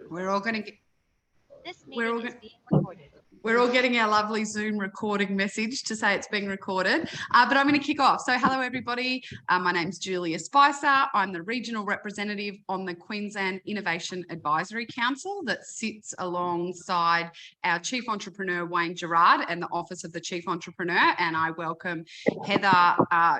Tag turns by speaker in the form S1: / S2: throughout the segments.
S1: We're all going to get.
S2: This meeting is being recorded.
S1: We're all getting our lovely Zoom recording message to say it's being recorded, but I'm going to kick off. So hello, everybody. My name's Julia Spicer. I'm the regional representative on the Queensland Innovation Advisory Council that sits alongside our Chief Entrepreneur, Wayne Jarryd, and the Office of the Chief Entrepreneur. And I welcome Heather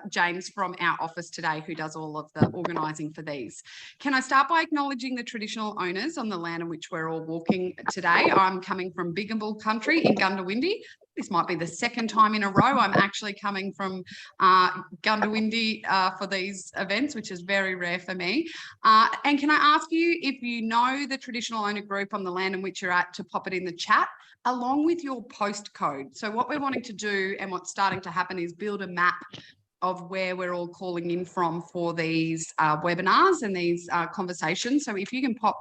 S1: James from our office today, who does all of the organising for these. Can I start by acknowledging the traditional owners on the land on which we're all walking today? I'm coming from Bigambul country in Gundawindi. This might be the second time in a row I'm actually coming from Gundawindi for these events, which is very rare for me. And can I ask you, if you know the traditional owner group on the land in which you're at, to pop it in the chat along with your postcode. So what we're wanting to do and what's starting to happen is build a map of where we're all calling in from for these webinars and these conversations. So if you can pop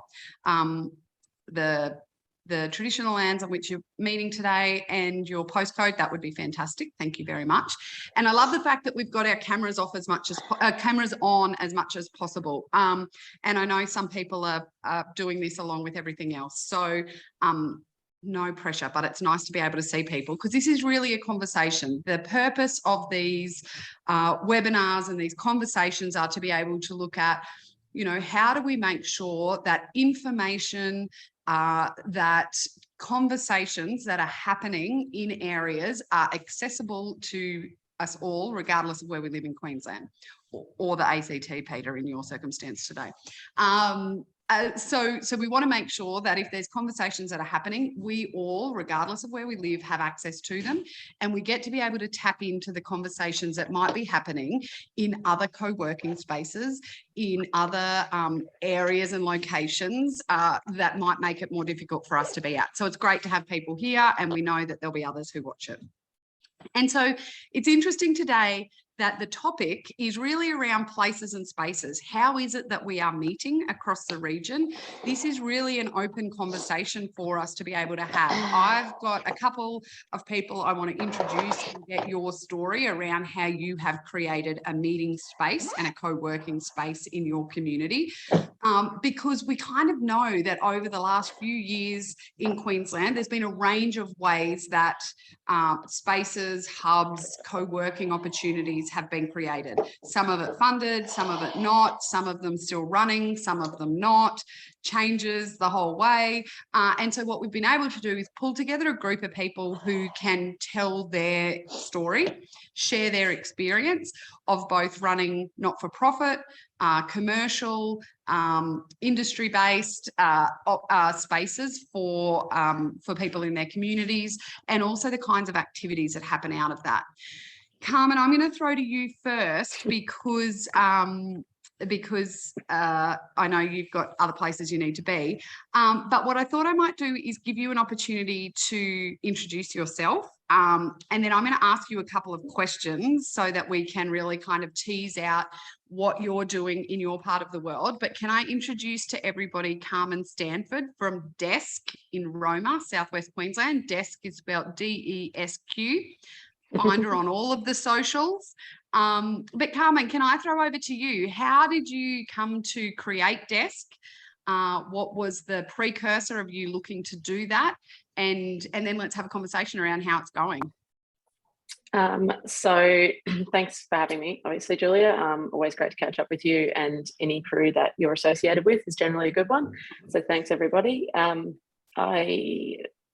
S1: the traditional lands on which you're meeting today and your postcode, that would be fantastic. Thank you very much. And I love the fact that we've got our cameras off as much as cameras on as much as possible. And I know some people are doing this along with everything else. So no pressure, but it's nice to be able to see people, because this is really a conversation. The purpose of these webinars and these conversations are to be able to look at, you know, how do we make sure that information, that conversations that are happening in areas are accessible to us all, regardless of where we live in Queensland or the ACT, Peter, in your circumstance today. So we want to make sure that if there's conversations that are happening, we all, regardless of where we live, have access to them, and we get to be able to tap into the conversations that might be happening in other co-working spaces, in other areas and locations that might make it more difficult for us to be at. So it's great to have people here, and we know that there'll be others who watch it. And so it's interesting today that the topic is really around places and spaces. How is it that we are meeting across the region? This is really an open conversation for us to be able to have. I've got a couple of people I want to introduce and get your story around how you have created a meeting space and a co-working space in your community. Because we kind of know that over the last few years in Queensland, there's been a range of ways that spaces, hubs, co-working opportunities have been created. Some of it funded, some of it not, some of them still running, some of them not, changes the whole way. And so what we've been able to do is pull together a group of people who can tell their story, share their experience of both running not-for-profit, commercial, industry-based spaces for people in their communities, and also the kinds of activities that happen out of that. Carmen, I'm going to throw to you first because I know you've got other places you need to be. But what I thought I might do is give you an opportunity to introduce yourself. And then I'm going to ask you a couple of questions so that we can really kind of tease out what you're doing in your part of the world. But can I introduce to everybody Carmen Stanford from Desk in Roma, Southwest Queensland. Desk is spelled D-E-S-Q. Find her on all of the socials. But Carmen, can I throw over to you? How did you come to create Desk? What was the precursor of you looking to do that? And then let's have a conversation around how it's going.
S3: So thanks for having me, obviously, Julia. Always great to catch up with you, and any crew that you're associated with is generally a good one. So thanks, everybody.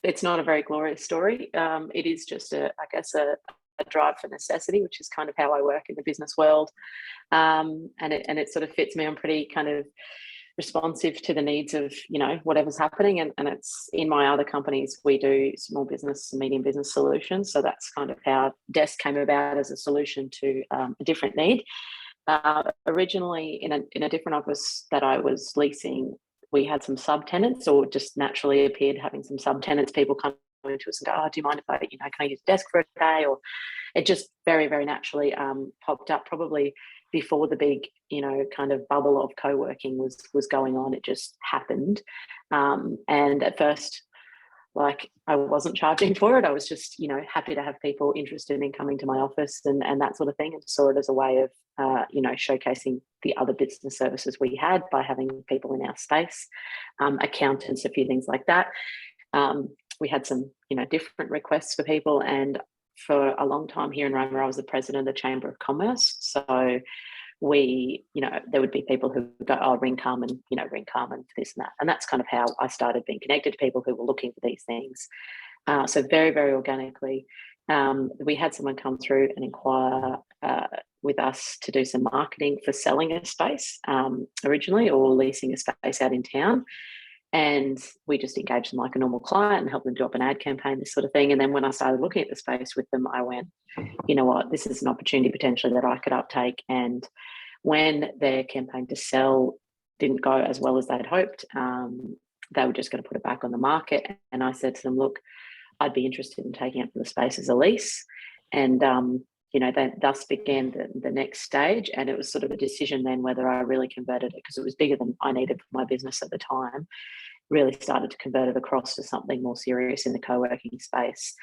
S3: It's not a very glorious story. It is just I guess a drive for necessity, which is kind of how I work in the business world. And it sort of fits me. I'm pretty kind of responsive to the needs of, you know, whatever's happening. And it's in my other companies, we do small business and medium business solutions. So that's kind of how Desk came about, as a solution to a different need. Originally in a different office that I was leasing, we had some subtenants, or just naturally appeared having some subtenants. People come into us and go, oh, do you mind if I, can I use Desk for a day? Or it just very, very naturally popped up, probably before the big, kind of bubble of co-working was going on. It just happened. And at first like I wasn't charging for it. I was just, you know, happy to have people interested in coming to my office and that sort of thing, and saw it as a way of, you know, showcasing the other business services we had by having people in our space, accountants, a few things like that. We had some, you know, different requests for people, and for a long time here in Roma, I was the president of the Chamber of Commerce. So we, you know, there would be people who would go, oh, ring Carmen, you know, ring Carmen for this and that. And that's kind of how I started being connected to people who were looking for these things. So very, very organically, we had someone come through and inquire with us to do some marketing for selling a space originally, or leasing a space out in town. And we just engaged them like a normal client and helped them do up an ad campaign, this sort of thing. And then when I started looking at the space with them, I went, you know what, this is an opportunity potentially that I could uptake. And when their campaign to sell didn't go as well as they'd hoped, they were just going to put it back on the market. And I said to them, look, I'd be interested in taking up the space as a lease. And, you know, that thus began the next stage. And it was sort of a decision then whether I really converted it, because it was bigger than I needed for my business at the time. Really started to convert it across to something more serious in the co-working space.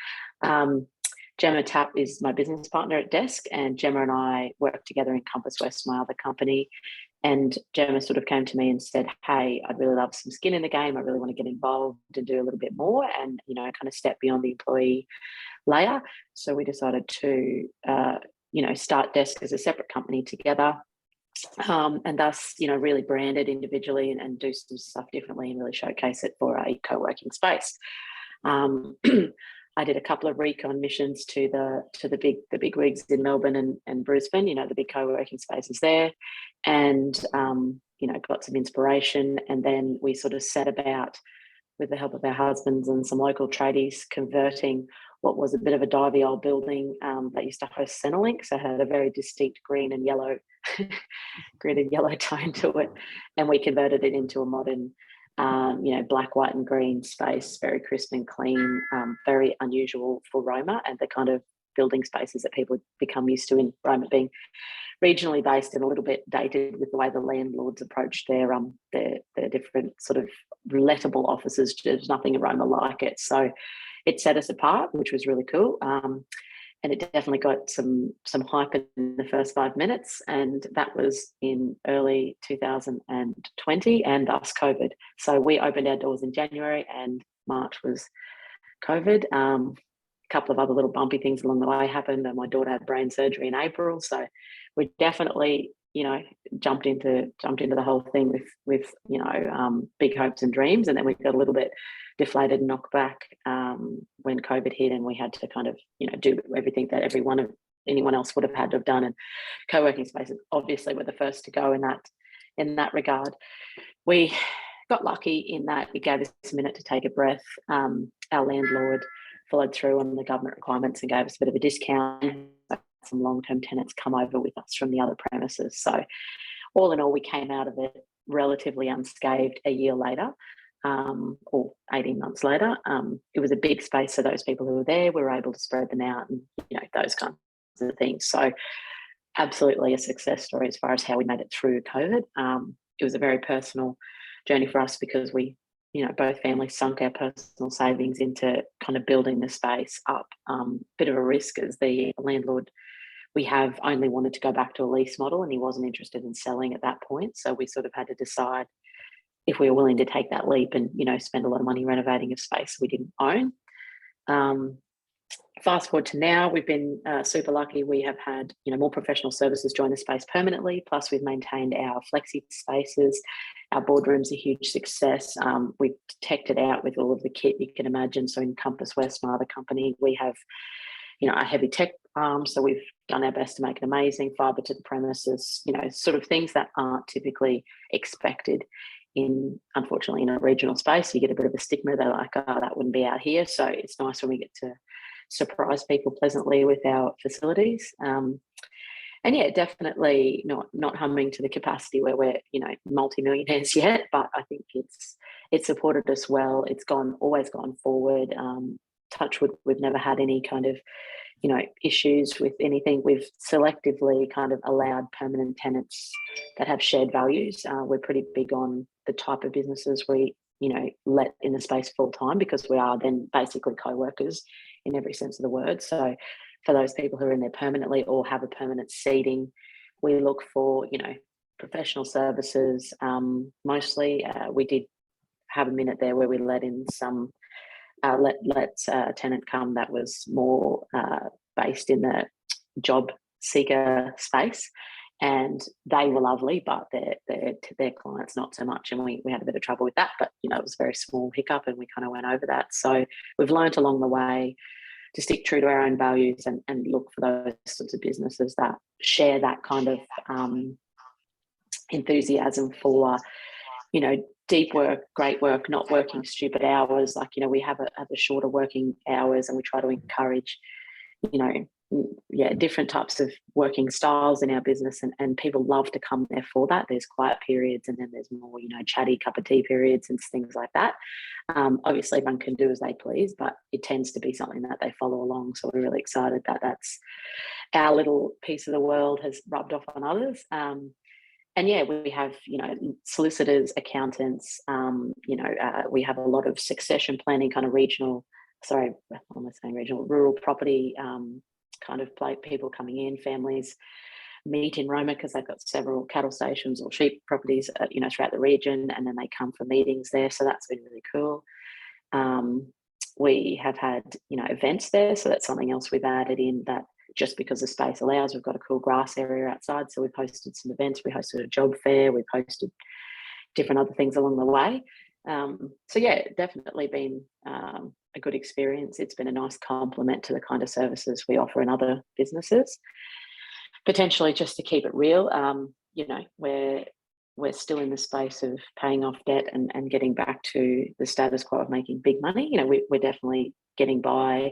S3: Gemma Tapp is my business partner at Desk, and Gemma and I work together in Compass West, my other company. And Gemma sort of came to me and said, hey, I'd really love some skin in the game. I really want to get involved and do a little bit more and, you know, kind of step beyond the employee layer. So we decided to, you know, start Desk as a separate company together. And thus, you know, really brand it individually and do some stuff differently and really showcase it for a co-working space. I did a couple of recon missions to the big wigs in Melbourne and Brisbane, you know, the big co-working spaces there, and you know, got some inspiration. And then we sort of set about, with the help of our husbands and some local tradies, converting what was a bit of a divey old building that used to host Centrelink, so it had a very distinct green and yellow tone to it, and we converted it into a modern, you know, black, white and green space, very crisp and clean, very unusual for Roma and the kind of building spaces that people become used to in Roma, being regionally based and a little bit dated with the way the landlords approach their different sort of lettable offices. There's nothing in Roma like it. So it set us apart, which was really cool. And it definitely got some hype in the first 5 minutes, and that was in early 2020, and thus COVID. So we opened our doors in January, and March was COVID. A couple of other little bumpy things along the way happened, and my daughter had brain surgery in April. So we definitely, you know, jumped into the whole thing with you know, big hopes and dreams, and then we got a little bit deflated and knocked back when COVID hit, and we had to kind of, you know, do everything that anyone else would have had to have done. And co-working spaces obviously were the first to go in that regard. We got lucky in that it gave us a minute to take a breath. Our landlord followed through on the government requirements and gave us a bit of a discount. Some long-term tenants come over with us from the other premises. So all in all, we came out of it relatively unscathed a year later. Or 18 months later. It was a big space, so those people who were there, we were able to spread them out and, you know, those kinds of things. So absolutely a success story as far as how we made it through COVID. It was a very personal journey for us because we, you know, both families sunk our personal savings into kind of building the space up. Bit of a risk, as the landlord we have only wanted to go back to a lease model, and he wasn't interested in selling at that point. So we sort of had to decide if we were willing to take that leap and, you know, spend a lot of money renovating a space we didn't own. Fast forward to now, we've been super lucky. We have had, you know, more professional services join the space permanently, plus we've maintained our flexi spaces. Our boardroom's a huge success. We've teched it out with all of the kit you can imagine. So in Compass West, my other company, we have, you know, a heavy tech arm. So we've done our best to make it amazing, fibre to the premises, you know, sort of things that aren't typically expected unfortunately in a regional space. You get a bit of a stigma. They're like, oh, that wouldn't be out here. So it's nice when we get to surprise people pleasantly with our facilities. And yeah, definitely not humming to the capacity where we're, you know, multi-millionaires yet, but I think it's supported us well. It's always gone forward. Touch wood, we've never had any kind of, you know, issues with anything. We've selectively kind of allowed permanent tenants that have shared values. We're pretty big on the type of businesses we let in the space full time, because we are then basically co-workers in every sense of the word. So for those people who are in there permanently or have a permanent seating, we look for, professional services. Mostly, we did have a minute there where we let in some, let a tenant come that was more based in the job seeker space, and they were lovely, but their clients not so much, and we had a bit of trouble with that. But it was a very small hiccup, and we kind of went over that. So we've learned along the way to stick true to our own values and look for those sorts of businesses that share that kind of enthusiasm for deep work, great work, not working stupid hours. Like, we have a shorter working hours, and we try to encourage different types of working styles in our business, and people love to come there for that. There's quiet periods, and then there's more chatty cup of tea periods and things like that. Obviously everyone can do as they please, but it tends to be something that they follow along. So we're really excited that that's our little piece of the world has rubbed off on others. And we have solicitors, accountants, we have a lot of succession planning, kind of rural property kind of people coming in. Families meet in Roma because they've got several cattle stations or sheep properties throughout the region, and then they come for meetings there. So that's been really cool. We have had events there, so that's something else we've added in, that just because the space allows. We've got a cool grass area outside, so we've hosted some events. We hosted a job fair. We've hosted different other things along the way. Definitely been a good experience. It's been a nice complement to the kind of services we offer in other businesses. Potentially, just to keep it real, we're still in the space of paying off debt and getting back to the status quo of making big money. We're definitely getting by.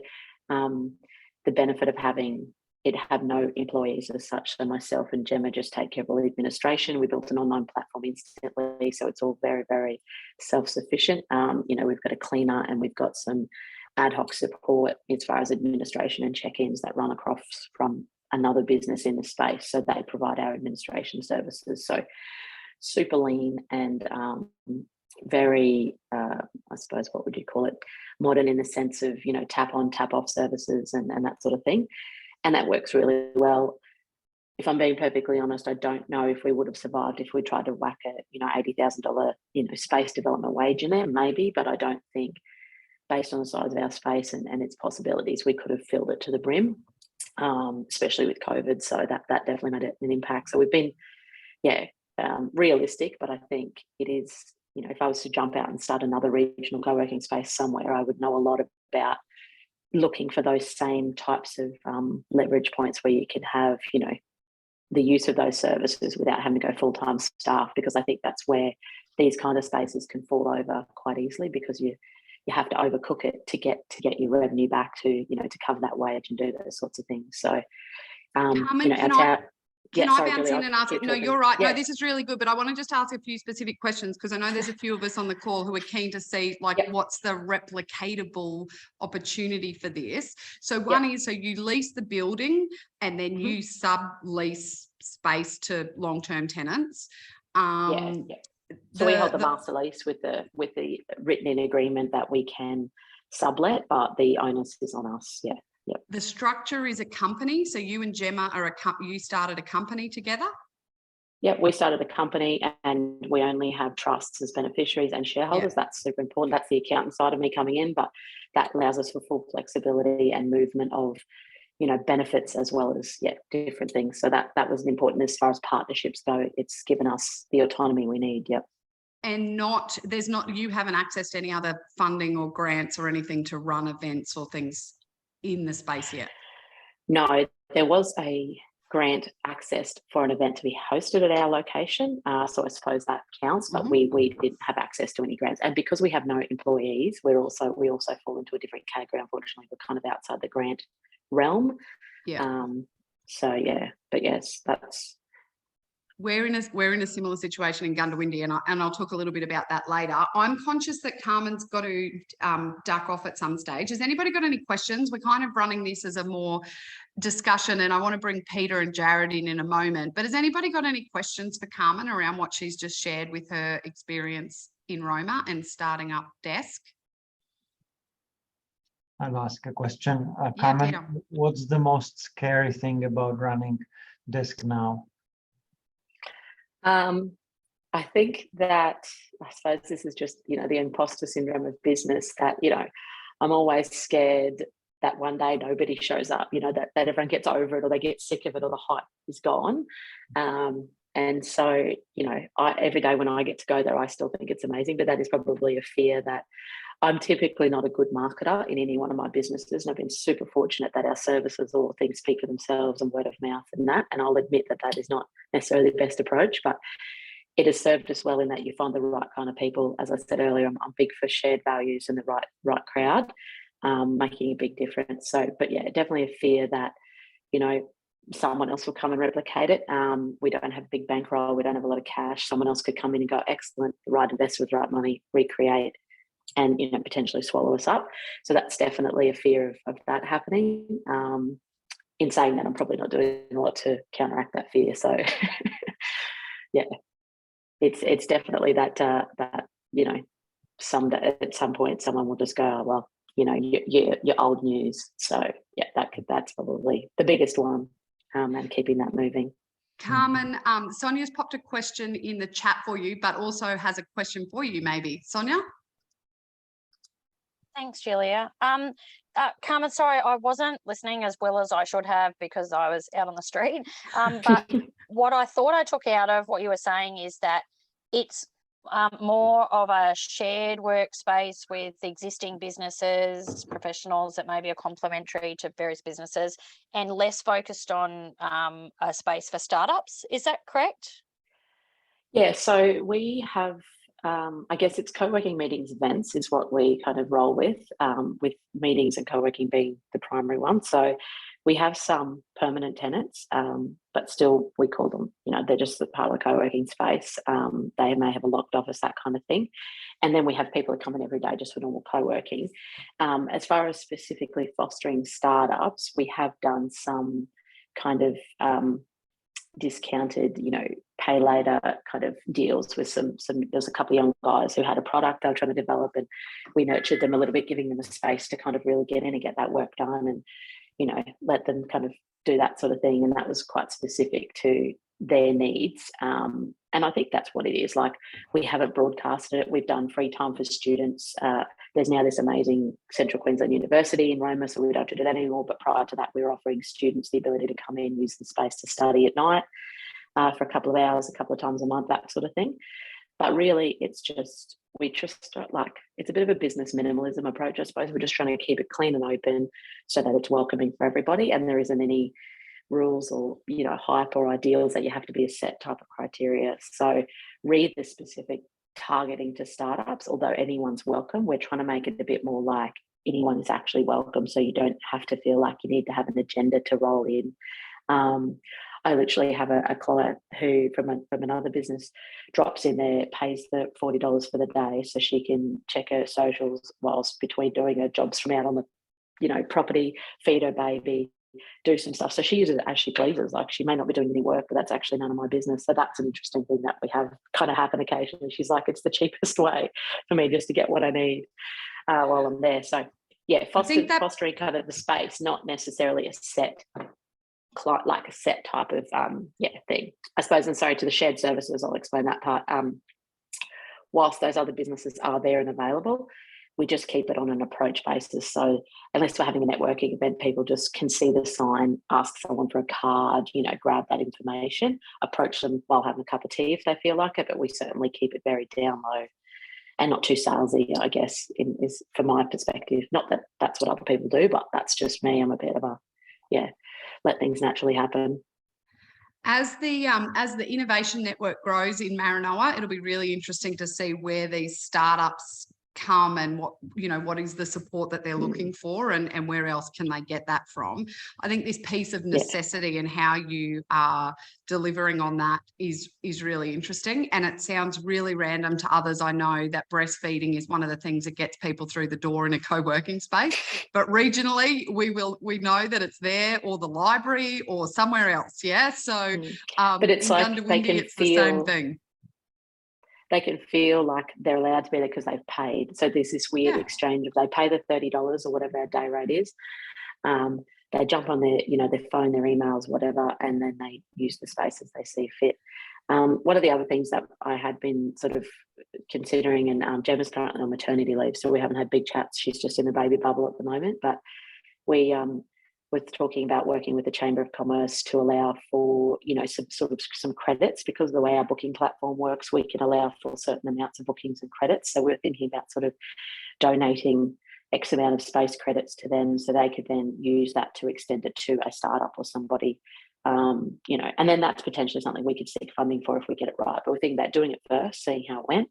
S3: The benefit of having it have no employees as such. So myself and Gemma just take care of all the administration. We built an online platform instantly, so it's all very, very self-sufficient. We've got a cleaner, and we've got some ad hoc support as far as administration and check-ins that run across from another business in the space. So they provide our administration services. So super lean and very, I suppose, what would you call it? Modern in the sense of, tap on, tap off services and that sort of thing. And that works really well. If I'm being perfectly honest, I don't know if we would have survived if we tried to whack a, $80,000, space development wage in there, maybe, but I don't think, based on the size of our space and its possibilities, we could have filled it to the brim, especially with COVID. So that definitely made an impact. So we've been, realistic, but I think it is, if I was to jump out and start another regional co-working space somewhere, I would know a lot about looking for those same types of leverage points where you can have, the use of those services without having to go full-time staff, because I think that's where these kind of spaces can fall over quite easily, because you have to overcook it to get your revenue back to, to cover that wage and do those sorts of things. So,
S1: Can I bounce in and ask? No, you're right.
S3: Yeah.
S1: No, this is really good, but I want to just ask a few specific questions, because I know there's a few of us on the call who are keen to see what's the replicatable opportunity for this. So one is, so you lease the building and then you sublease space to long-term tenants.
S3: So we hold the master lease with the written in agreement that we can sublet, but the onus is on us. Yeah. Yep.
S1: The structure is a company. So you and Gemma you started a company together?
S3: Yeah, we started a company, and we only have trusts as beneficiaries and shareholders. Yeah. That's super important. That's the accountant side of me coming in, but that allows us for full flexibility and movement of, benefits as well as, different things. So that was important as far as partnerships go. It's given us the autonomy we need. Yep.
S1: And you haven't accessed any other funding or grants or anything to run events or things in the space yet?
S3: No, there was a grant accessed for an event to be hosted at our location, so I suppose that counts, but we didn't have access to any grants. And because we have no employees, we also fall into a different category. Unfortunately, we're kind of outside the grant realm. But yes, that's
S1: We're in a similar situation in Gundawindi, and I'll talk a little bit about that later. I'm conscious that Carmen's got to duck off at some stage. Has anybody got any questions? We're kind of running this as a more discussion, and I want to bring Petr and Jarryd in a moment. But has anybody got any questions for Carmen around what she's just shared with her experience in Roma and starting up Desk?
S4: I'll ask a question.
S1: Yeah,
S4: Carmen,
S1: Peter.
S4: what's the most scary thing about running Desk now?
S3: I think that, I suppose this is just, the imposter syndrome of business, that, I'm always scared that one day nobody shows up, that everyone gets over it, or they get sick of it, or the hype is gone. And so, every day when I get to go there, I still think it's amazing, but that is probably a fear that I'm typically not a good marketer in any one of my businesses. And I've been super fortunate that our services or things speak for themselves and word of mouth and that. And I'll admit that that is not necessarily the best approach, but it has served us well in that you find the right kind of people. As I said earlier, I'm big for shared values and the right crowd, making a big difference. So, but yeah, definitely a fear that, someone else will come and replicate it. We don't have a big bankroll. We don't have a lot of cash. Someone else could come in and go, excellent, the right investor with the right money, recreate, and potentially swallow us up. So that's definitely a fear of that happening. In saying that, I'm probably not doing a lot to counteract that fear. So yeah, it's definitely that someday at some point someone will just go, oh, well, you're old news. So yeah, that's probably the biggest one, and keeping that moving.
S1: Carmen, Sonia's popped a question in the chat for you, but also has a question for you, maybe. Sonia?
S5: Thanks, Julia. Carmen, sorry, I wasn't listening as well as I should have because I was out on the street. But what I thought I took out of what you were saying is that it's more of a shared workspace with existing businesses, professionals that maybe are complementary to various businesses, and less focused on a space for startups. Is that correct?
S3: Yeah, so we have, I guess it's co-working meetings events is what we kind of roll with meetings and co-working being the primary one. So we have some permanent tenants, but still we call them, they're just part of the co-working space. They may have a locked office, that kind of thing. And then we have people that come in every day just for normal co-working. As far as specifically fostering startups, we have done some kind of discounted, pay later kind of deals with some there's a couple of young guys who had a product they were trying to develop, and we nurtured them a little bit, giving them a space to kind of really get in and get that work done, and let them kind of do that sort of thing. And that was quite specific to their needs. And I think that's what it is. Like, we haven't broadcasted it. We've done free time for students. There's now this amazing Central Queensland University in Roma, so we don't have to do that anymore. But prior to that, we were offering students the ability to come in, use the space to study at night for a couple of hours, a couple of times a month, that sort of thing. But really, it's just, it's a bit of a business minimalism approach, I suppose. We're just trying to keep it clean and open so that it's welcoming for everybody, and there isn't any rules or hype or ideals that you have to be a set type of criteria. So read the specific targeting to startups. Although anyone's welcome, we're trying to make it a bit more like anyone is actually welcome, so you don't have to feel like you need to have an agenda to roll in. I literally have a client who from another business drops in there, pays the $40 for the day so she can check her socials whilst between doing her jobs from out on the property, feed her baby, do some stuff. So she uses it as she pleases. Like, she may not be doing any work, but that's actually none of my business. So that's an interesting thing that we have kind of happen occasionally. She's like, it's the cheapest way for me just to get what I need while I'm there. So yeah, fostering kind of the space, not necessarily a set type of thing, I suppose. And sorry, to the shared services, I'll explain that part. Whilst those other businesses are there and available, we just keep it on an approach basis. So unless we're having a networking event, people just can see the sign, ask someone for a card, grab that information, approach them while having a cup of tea if they feel like it. But we certainly keep it very down low and not too salesy, I guess, is from my perspective. Not that that's what other people do, but that's just me. I'm a bit of let things naturally happen.
S1: As the innovation network grows in Maranoa, it'll be really interesting to see where these startups come and what is the support that they're looking for, and where else can they get that from. I think this piece of necessity and how you are delivering on that is really interesting. And it sounds really random to others, I know, that breastfeeding is one of the things that gets people through the door in a co-working space, but regionally we know that it's there, or the library, or somewhere else. So
S3: but it's like they can
S1: it's
S3: feel
S1: the same thing.
S3: they can feel like they're allowed to be there because they've paid. So there's this weird exchange of they pay the $30 or whatever our day rate is. They jump on their, their phone, their emails, whatever, and then they use the space as they see fit. One of the other things that I had been sort of considering, and Gemma's currently on maternity leave, so we haven't had big chats. She's just in the baby bubble at the moment, but we we're talking about working with the Chamber of Commerce to allow for, some credits, because of the way our booking platform works, we can allow for certain amounts of bookings and credits. So we're thinking about sort of donating X amount of space credits to them so they could then use that to extend it to a startup or somebody, and then that's potentially something we could seek funding for if we get it right. But we're thinking about doing it first, seeing how it went,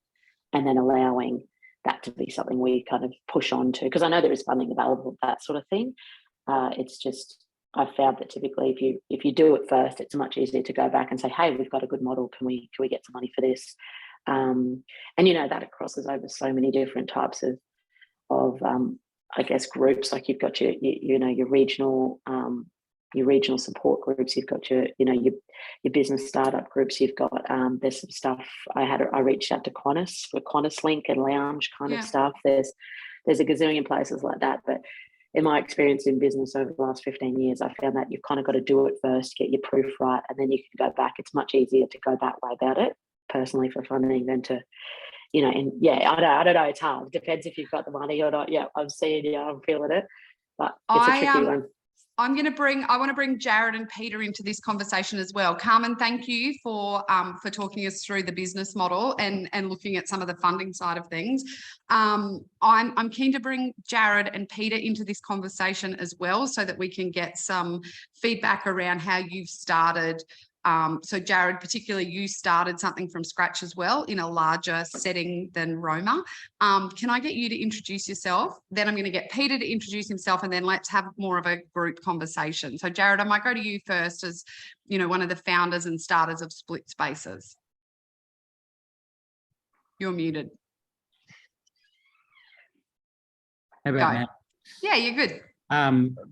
S3: and then allowing that to be something we kind of push on to, because I know there is funding available for that sort of thing. It's just, I've found that typically if you do it first, it's much easier to go back and say, hey, we've got a good model, can we get some money for this? And that it crosses over so many different types of I guess groups. Like you've got your regional support groups, you've got your business startup groups, you've got there's some stuff I reached out to Qantas for Qantas Link and lounge kind of stuff. There's a gazillion places like that, but in my experience in business over the last 15 years, I found that you've kind of got to do it first, get your proof right, and then you can go back. It's much easier to go that way about it personally for funding than to, I don't know, it's hard. It depends if you've got the money or not. Yeah, I'm seeing you, I'm feeling it, but it's a tricky one.
S1: I want to bring Jarryd and Petr into this conversation as well. Carmen, thank you for talking us through the business model and looking at some of the funding side of things. I'm keen to bring Jarryd and Petr into this conversation as well, so that we can get some feedback around how you've started. So Jarryd, particularly you started something from scratch as well in a larger setting than Roma. Can I get you to introduce yourself? Then I'm going to get Petr to introduce himself, and then let's have more of a group conversation. So Jarryd, I might go to you first as, one of the founders and starters of Split Spaces. You're muted.
S6: How about now?
S1: Yeah, you're good.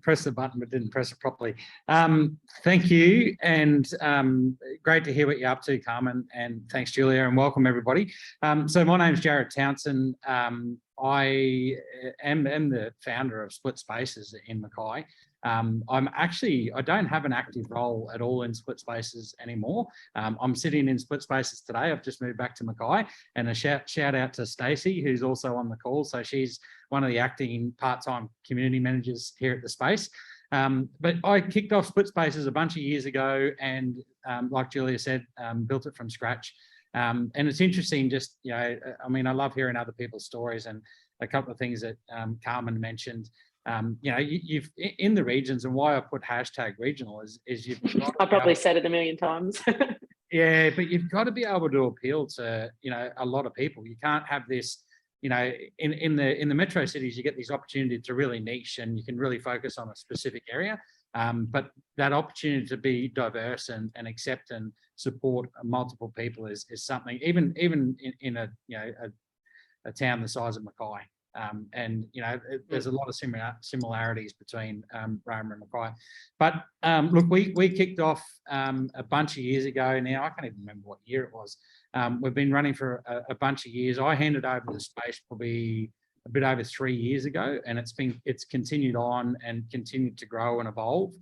S6: Press the button but didn't press it properly. Thank you, and great to hear what you're up to, Carmen, and thanks, Julia, and welcome everybody. So my name's Jarryd Townson. I am the founder of Split Spaces in Mackay. I don't have an active role at all in Split Spaces anymore. I'm sitting in Split Spaces today. I've just moved back to Mackay, and a shout out to Stacey, who's also on the call. So she's one of the acting part-time community managers here at the space. But I kicked off Split Spaces a bunch of years ago, and like Julia said, built it from scratch. And it's interesting, just, I love hearing other people's stories, and a couple of things that Carmen mentioned. You've in the regions, and why I put hashtag regional is you've
S3: I probably said it a million times.
S6: Yeah, but you've got to be able to appeal to a lot of people. You can't have this, in the metro cities, you get these opportunities to really niche, and you can really focus on a specific area. But that opportunity to be diverse and accept and support multiple people is something, even in a town the size of Mackay. There's a lot of similarities between Roma and Mackay. But look, we kicked off a bunch of years ago now. I can't even remember what year it was. We've been running for a bunch of years. I handed over the space probably a bit over 3 years ago, and it's continued on and continued to grow and evolve.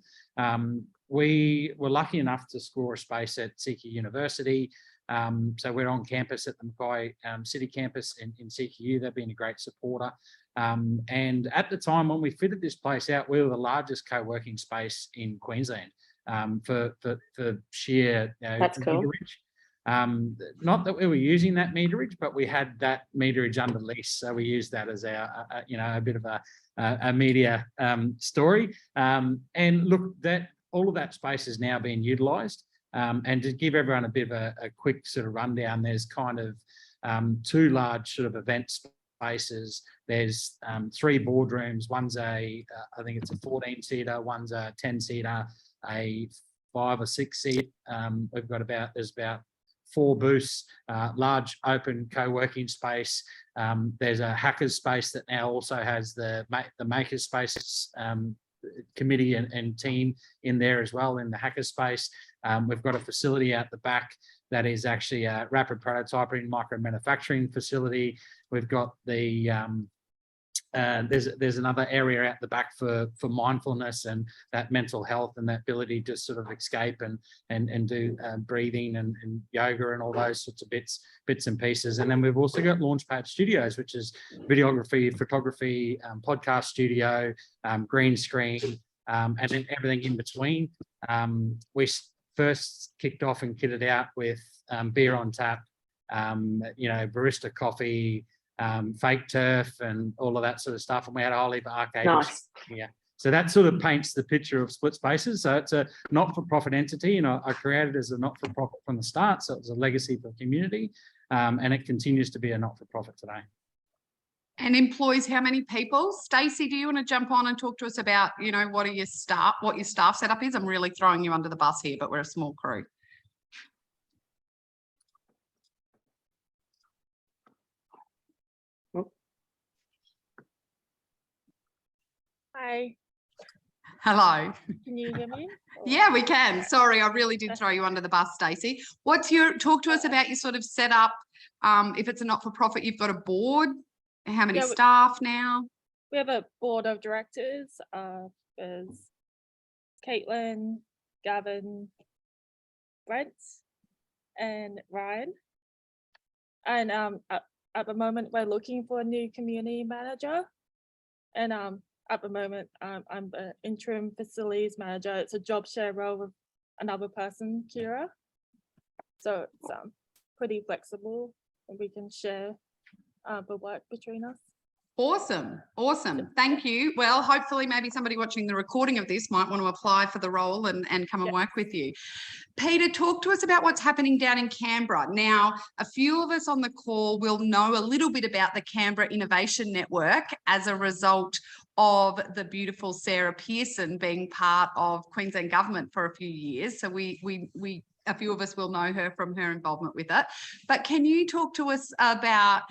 S6: We were lucky enough to score a space at CQ University. So we're on campus at the Mackay City campus in CQU. They've been a great supporter. And at the time when we fitted this place out, we were the largest co-working space in Queensland for sheer
S3: That's cool.
S6: meterage. Not that we were using that meterage, but we had that meterage under lease. So we used that as our, a bit of a media story. And look, all of that space is now being utilised. And to give everyone a bit of a quick sort of rundown, there's kind of 2 large sort of event spaces. There's 3 boardrooms. One's I think it's a 14-seater, one's a 10-seater, a 5 or 6 seat. There's about 4 booths, large open co-working space. There's a hackers space that now also has the makers spaces committee and team in there as well in the hacker space. We've got a facility out the back that is actually a rapid prototyping micro manufacturing facility. We've got the there's another area at the back for mindfulness and that mental health and that ability to sort of escape and do breathing and yoga and all those sorts of bits and pieces. And then we've also got Launchpad Studios, which is videography, photography, podcast studio, green screen, and then everything in between. We first kicked off and kitted out with beer on tap, barista coffee, fake turf and all of that sort of stuff, and we had a whole heap of arcade.
S3: Nice.
S6: Yeah, so that sort of paints the picture of Split Spaces. So it's a not-for-profit entity, and I created it as a not-for-profit from the start, so it was a legacy for the community, and it continues to be a not-for-profit today.
S1: And employs how many people? Stacey, do you want to jump on and talk to us about, what your staff setup is? I'm really throwing you under the bus here, but we're a small crew.
S7: Hi,
S1: Hello.
S7: can you hear me?
S1: Yeah, we can. Sorry, I really did throw you under the bus, Stacey. Talk to us about your sort of setup. If it's a not-for-profit, you've got a board. How many staff now?
S7: We have a board of directors. There's Caitlin, Gavin, Brent, and Ryan. And at the moment, we're looking for a new community manager. And at the moment, I'm the interim facilities manager. It's a job share role with another person, Kira. So it's pretty flexible, and we can share the work between us.
S1: Awesome. Thank you. Well, hopefully maybe somebody watching the recording of this might want to apply for the role and come and work with you. Petr, talk to us about what's happening down in Canberra. Now, a few of us on the call will know a little bit about the Canberra Innovation Network as a result of the beautiful Sarah Pearson being part of Queensland government for a few years. So a few of us will know her from her involvement with it. But can you talk to us about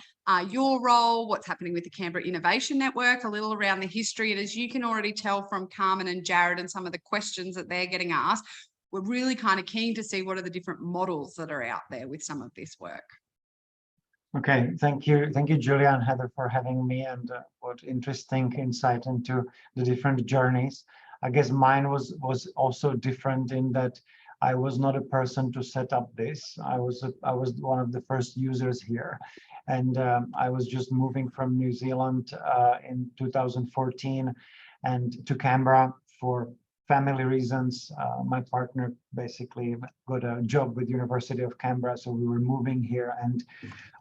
S1: your role, what's happening with the Canberra Innovation Network, a little around the history? And as you can already tell from Carmen and Jarryd and some of the questions that they're getting asked, we're really kind of keen to see what are the different models that are out there with some of this work.
S4: Okay, thank you, Julia and Heather, for having me, and what interesting insight into the different journeys. I guess mine was also different in that I was not a person to set up this. I was one of the first users here, and I was just moving from New Zealand in 2014 and to Canberra for family reasons. My partner basically got a job with University of Canberra, so we were moving here, and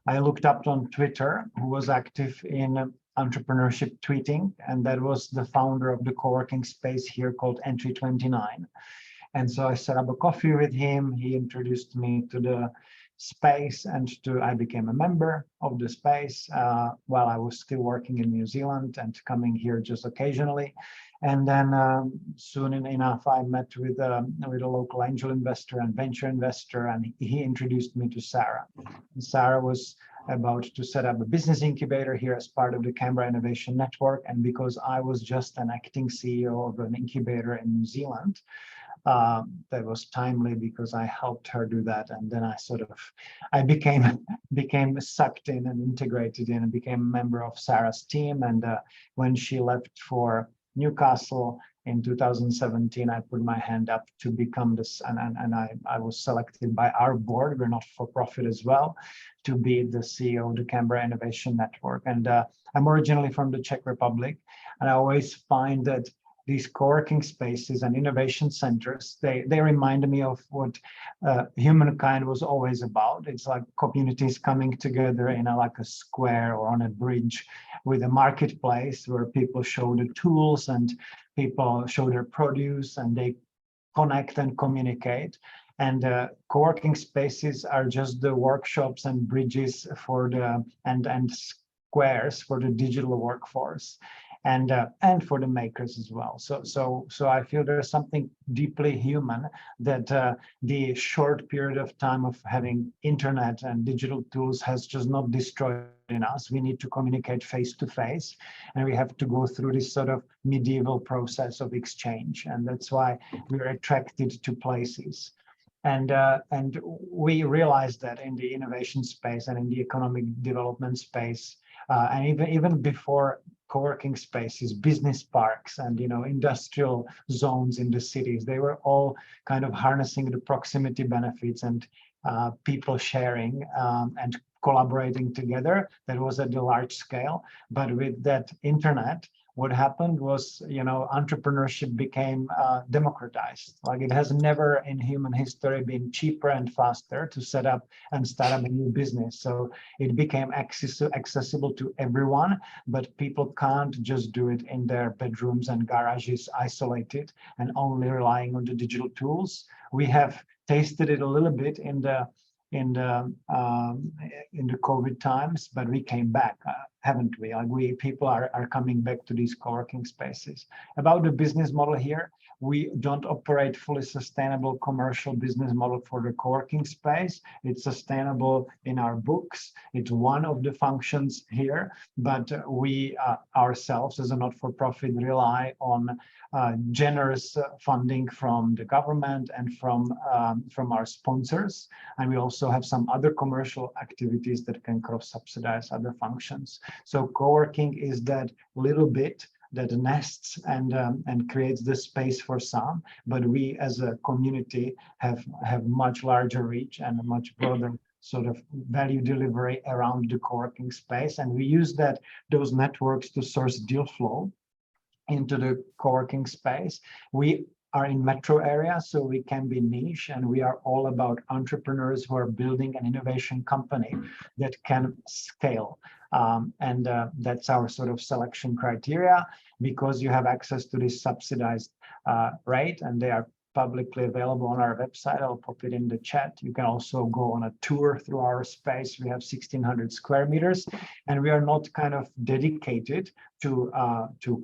S4: I looked up on Twitter who was active in entrepreneurship tweeting, and that was the founder of the co-working space here called Entry 29. And so I set up a coffee with him. He introduced me to the space, and I became a member of the space while I was still working in New Zealand and coming here just occasionally. And then soon enough, I met with a local angel investor and venture investor, and he introduced me to Sarah. And Sarah was about to set up a business incubator here as part of the Canberra Innovation Network. And because I was just an acting CEO of an incubator in New Zealand, that was timely because I helped her do that. And then I became sucked in and integrated in and became a member of Sarah's team. And when she left for Newcastle in 2017, I put my hand up to become this, and I was selected by our board, we're not for profit as well, to be the CEO of the Canberra Innovation Network. And I'm originally from the Czech Republic, and I always find that these co-working spaces and innovation centers, they remind me of what humankind was always about. It's like communities coming together in like a square or on a bridge with a marketplace where people show the tools and people show their produce and they connect and communicate. And co-working spaces are just the workshops and bridges for and squares for the digital workforce. And for the makers as well. So I feel there's something deeply human that the short period of time of having internet and digital tools has just not destroyed in us. We need to communicate face to face, and we have to go through this sort of medieval process of exchange. And that's why we're attracted to places. And we realized that in the innovation space and in the economic development space, and even before co-working spaces, business parks, and industrial zones in the cities, they were all kind of harnessing the proximity benefits and people sharing and collaborating together. That was at the large scale. But with that internet, what happened was, entrepreneurship became democratized. Like, it has never in human history been cheaper and faster to set up and start up a new business. So it became accessible to everyone, but people can't just do it in their bedrooms and garages isolated and only relying on the digital tools. We have tasted it a little bit in the COVID times, but we came back, haven't we? Like, people are coming back to these co-working spaces. About the business model here, we don't operate fully sustainable commercial business model for the co-working space. It's sustainable in our books. It's one of the functions here, but we ourselves as a not-for-profit rely on generous funding from the government and from our sponsors. And we also have some other commercial activities that can cross-subsidize other functions. So co-working is that little bit that nests and creates the space for some, but we as a community have much larger reach and a much broader sort of value delivery around the co-working space. And we use those networks to source deal flow into the co-working space. We are in metro areas, so we can be niche, and we are all about entrepreneurs who are building an innovation company that can scale. And that's our sort of selection criteria, because you have access to this subsidized rate, and they are publicly available on our website. I'll pop it in the chat. You can also go on a tour through our space. We have 1,600 square meters, and we are not kind of dedicated to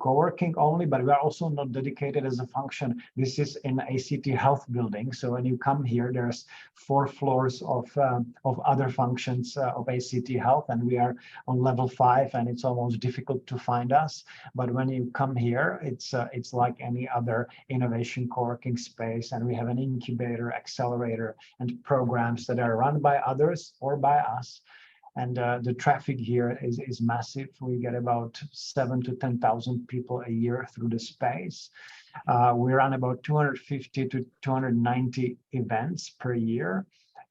S4: co-working only, but we are also not dedicated as a function. This is an ACT Health building, so when you come here, there's 4 floors of other functions of ACT Health, and we are on level 5, and it's almost difficult to find us. But when you come here, it's like any other innovation co-working space, and we have an incubator, accelerator, and programs that are run by others or by us. And the traffic here is massive. We get about 7,000 to 10,000 people a year through the space. We run about 250 to 290 events per year.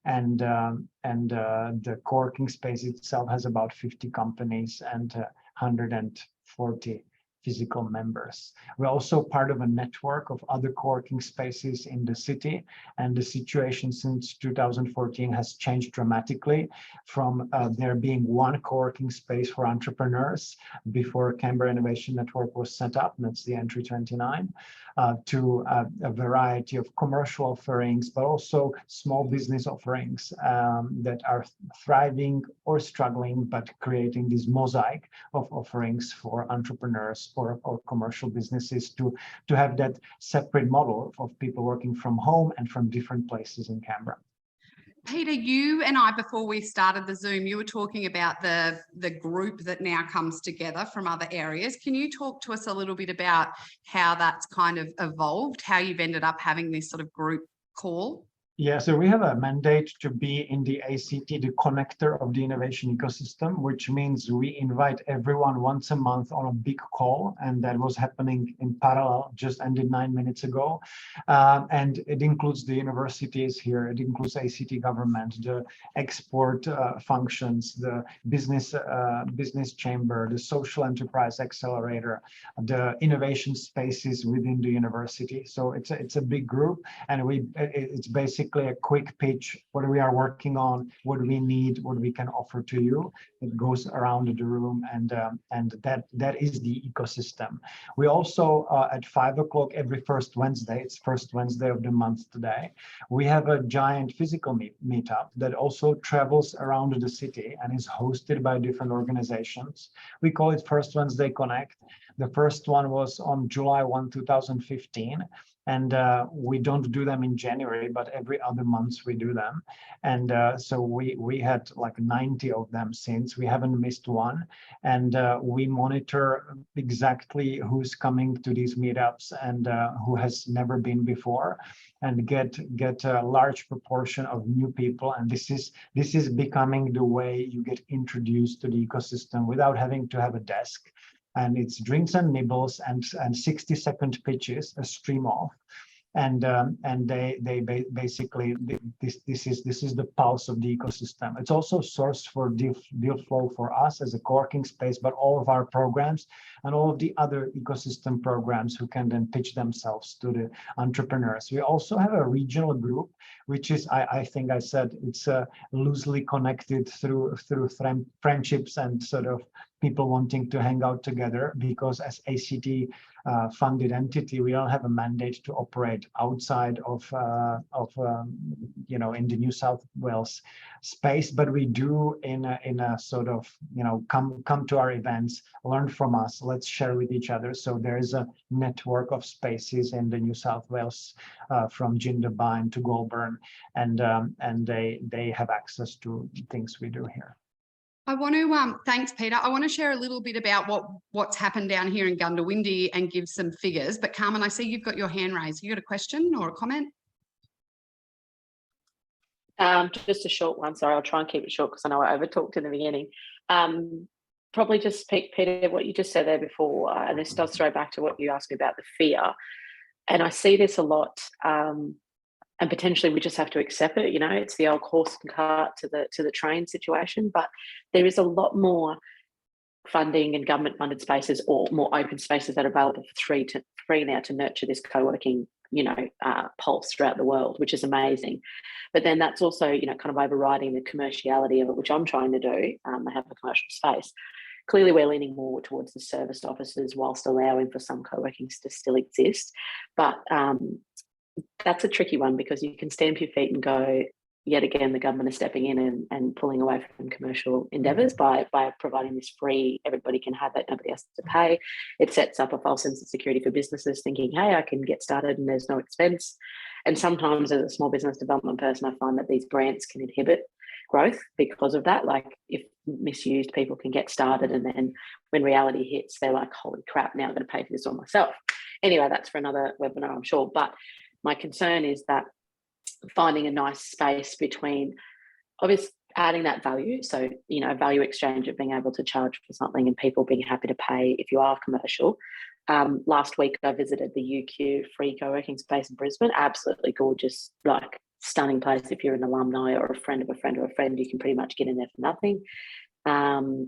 S4: And the co-working space itself has about 50 companies and 140 physical members. We're also part of a network of other co-working spaces in the city, and the situation since 2014 has changed dramatically from there being one co-working space for entrepreneurs before Canberra Innovation Network was set up, and that's the Entry 29, to a variety of commercial offerings, but also small business offerings that are thriving or struggling, but creating this mosaic of offerings for entrepreneurs or commercial businesses to have that separate model of people working from home and from different places in Canberra.
S1: Peter, you and I, before we started the Zoom, you were talking about the group that now comes together from other areas. Can you talk to us a little bit about how that's kind of evolved, how you've ended up having this sort of group call?
S4: Yeah, so we have a mandate to be in the ACT, the connector of the innovation ecosystem, which means we invite everyone once a month on a big call, and that was happening in parallel, just ended 9 minutes ago. And it includes the universities here, it includes ACT government, the export functions, the business chamber, the social enterprise accelerator, the innovation spaces within the university. So it's a big group, and it's basically a quick pitch, what we are working on, what we need, what we can offer to you. It goes around the room, and that is the ecosystem. We also at 5 o'clock every first Wednesday, it's first Wednesday of the month today, we have a giant physical meetup that also travels around the city and is hosted by different organizations. We call it First Wednesday Connect, The first one was on July 1, 2015. And we don't do them in January, but every other month we do them. And so we had like 90 of them since. We haven't missed one. And we monitor exactly who's coming to these meetups and who has never been before, and get a large proportion of new people. And this is becoming the way you get introduced to the ecosystem without having to have a desk. And it's drinks and nibbles and 60-second pitches, a stream off, and they basically this is the pulse of the ecosystem. It's also a source for deal flow for us as a co-working space, but all of our programs and all of the other ecosystem programs who can then pitch themselves to the entrepreneurs. We also have a regional group, which is I think I said it's loosely connected through friendships and sort of people wanting to hang out together, because as ACT funded entity, we don't have a mandate to operate outside of in the New South Wales space, but we do in a sort of come to our events, learn from us, let's share with each other. So there is a network of spaces in the New South Wales from Jindabyne to Goulburn, and they have access to things we do here.
S1: I want to, thanks, Peter. I want to share a little bit about what's happened down here in Gundawindi and give some figures. But Carmen, I see you've got your hand raised. You got a question or a comment?
S3: Just a short one. Sorry, I'll try and keep it short because I know I overtalked in the beginning. Probably just Peter, what you just said there before, and this does throw back to what you asked me about the fear. And I see this a lot. And potentially we just have to accept it. It's the old horse and cart to the train situation. But there is a lot more funding and government funded spaces, or more open spaces that are available for free now to nurture this co-working pulse throughout the world, which is amazing. But then that's also kind of overriding the commerciality of it, which I'm trying to do. I have a commercial space. Clearly we're leaning more towards the serviced offices whilst allowing for some co-workings to still exist. But that's a tricky one, because you can stamp your feet and go, yet again, the government is stepping in and pulling away from commercial endeavours by providing this free, everybody can have it, nobody has to pay. It sets up a false sense of security for businesses thinking, hey, I can get started and there's no expense. And sometimes as a small business development person, I find that these grants can inhibit growth because of that. Like, if misused, people can get started, and then when reality hits, they're like, holy crap, now I'm going to pay for this all myself. Anyway, that's for another webinar, I'm sure. But my concern is that finding a nice space between obviously adding that value. So, value exchange of being able to charge for something and people being happy to pay if you are commercial. Last week, I visited the UQ free co-working space in Brisbane. Absolutely gorgeous, like stunning place. If you're an alumni or a friend of a friend of a friend, you can pretty much get in there for nothing.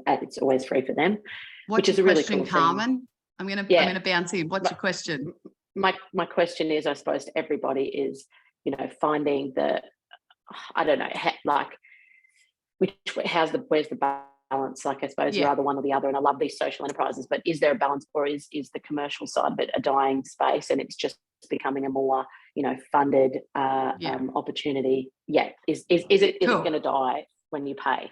S3: It's always free for them.
S1: What's
S3: which is
S1: your
S3: a really
S1: question,
S3: cool
S1: Carmen? I'm gonna bounce in. What's your question?
S3: My question is, I suppose, to everybody is, finding the, I don't know, where's the balance? Like, I suppose you're either one or the other, and I love these social enterprises, but is there a balance, or is the commercial side of it a dying space and it's just becoming a more, funded opportunity? Yeah. Is it going to die when you pay?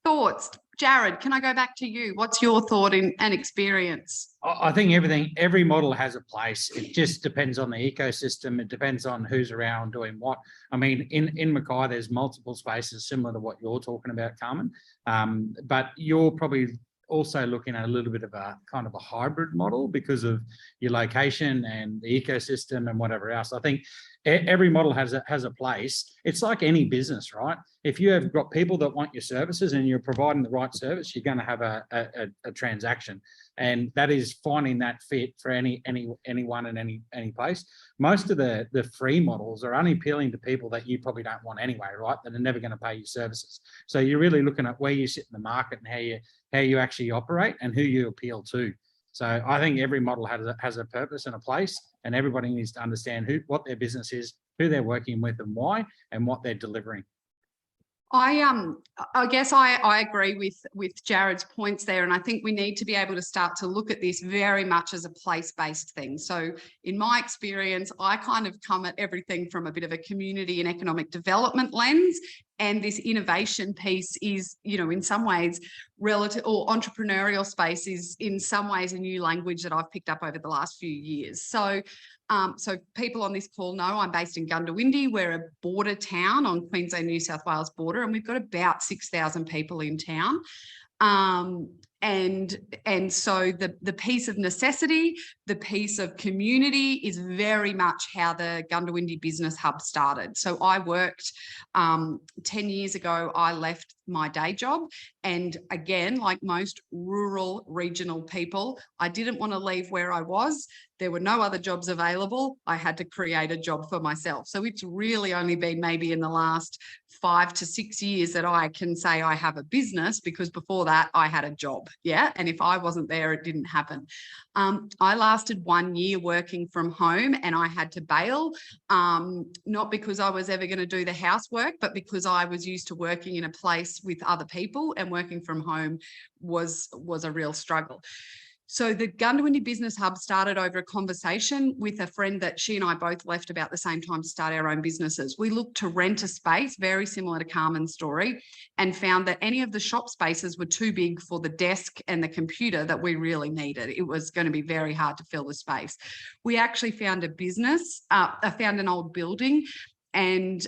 S1: Thoughts? Jarryd, can I go back to you? What's your thought and experience?
S6: I think every model has a place. It just depends on the ecosystem. It depends on who's around doing what. I mean, in Mackay, there's multiple spaces similar to what you're talking about, Carmen. But you're probably also looking at a little bit of a kind of a hybrid model because of your location and the ecosystem and whatever else. I think every model has a place. It's like any business, right? If you have got people that want your services and you're providing the right service, you're going to have a transaction, and that is finding that fit for anyone in any place. Most of the free models are only appealing to people that you probably don't want anyway, right? That are never going to pay your services. So you're really looking at where you sit in the market and how you actually operate and who you appeal to. So I think every model has a purpose and a place, and everybody needs to understand what their business is, who they're working with and why, and what they're delivering.
S1: I guess I agree with Jarryd's points there, and I think we need to be able to start to look at this very much as a place-based thing. So in my experience, I kind of come at everything from a bit of a community and economic development lens, And this innovation piece is, you know, in some ways relative, or entrepreneurial space is in some ways a new language that I've picked up over the last few years. So, so people on this call know I'm based in Gundawindi. We're a border town on Queensland, New South Wales border, and we've got about 6,000 people in town. And so the piece of necessity, the piece of community is very much how the Gundawindi Business Hub started. So I worked 10 years ago, I left my day job. And again, like most rural regional people, I didn't want to leave where I was. There were no other jobs available. I had to create a job for myself. So it's really only been maybe in the last 5 to 6 years that I can say I have a business, because before that I had a job. Yeah. And if I wasn't there, it didn't happen. I lasted 1 year working from home and I had to bail, not because I was ever going to do the housework, but because I was used to working in a place with other people, and working from home was a real struggle. So the Gundawindi Business Hub started over a conversation with a friend that she and I both left about the same time to start our own businesses. We looked to rent a space very similar to Carmen's story, and found that any of the shop spaces were too big for the desk and the computer that we really needed. It was going to be very hard to fill the space. We actually found a business, found an old building, and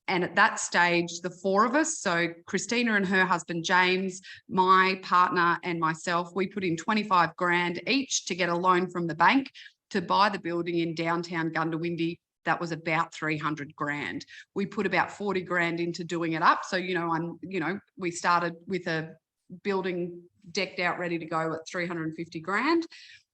S1: at that stage, the four of us, so Christina and her husband, James, my partner and myself, we put in 25 grand each to get a loan from the bank to buy the building in downtown Gundawindi. That was about 300 grand. We put about 40 grand into doing it up. So, we started with a building decked out, ready to go at 350 grand.